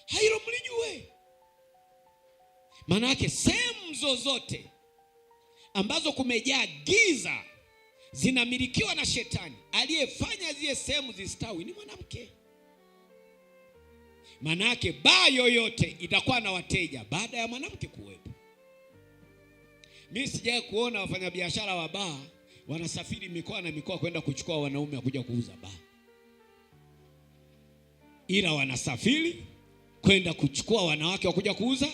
Hilo mlijue. Maana yake sehemu zozote ambazo kumejaa giza zinamilikiwa na shetani. Aliyefanya zile sehemu zistawi ni mwanamke. Maana yake baa yoyote itakuwa na wateja baada ya mwanamke kuwepo. Mimi sijawahi kuona wafanyabiashara wa baa wanasafiri mikoa na mikoa kwenda kuchukua wanaume wa kuja kuuza baa, ila wanasafiri kwenda kuchukua wanawake wa kuja kuuza.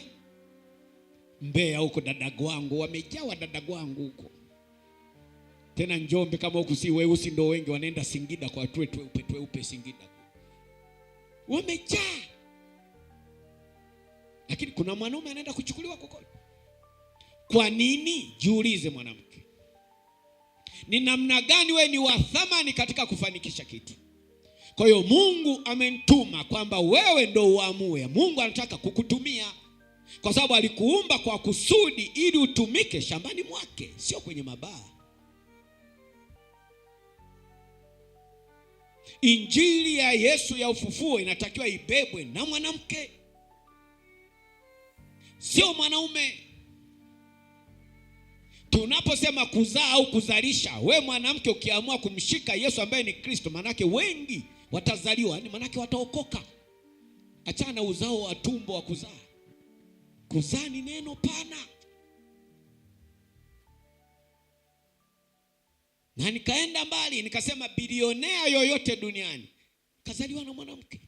Mbeya huko dadagu wangu wamejaa, dadagu wangu huko. Tena Njombe kama huku si weusi ndo wengi, wanaenda Singida kwa tweupe Singida. Wamejaa. Lakini kuna mwanaume anaenda kuchukuliwa kokote. Kwa nini? Jiulize mwanamke. Ni namna gani wewe ni wa thamani katika kufanikisha kitu? Kwa hiyo Mungu amenituma kwamba wewe ndo uamue. Mungu anataka kukutumia kwa sababu alikuumba kwa kusudi ili utumike shambani mwake, sio kwenye mabaa. Injili ya Yesu ya ufufuo inatakiwa ibebwe na mwanamke, sio mwanaume. Tunaposema kuzaa au kuzalisha, we mwanamke ukiamua kumshika Yesu ambaye ni Kristo, manake wengi watazaliwa, manake wataokoka. Achana uzao wa tumbo wa kuzaa. Kuzaa ni neno pana. Na nikaenda mbali nikasema bilionea yoyote duniani kazaliwa na mwanamke.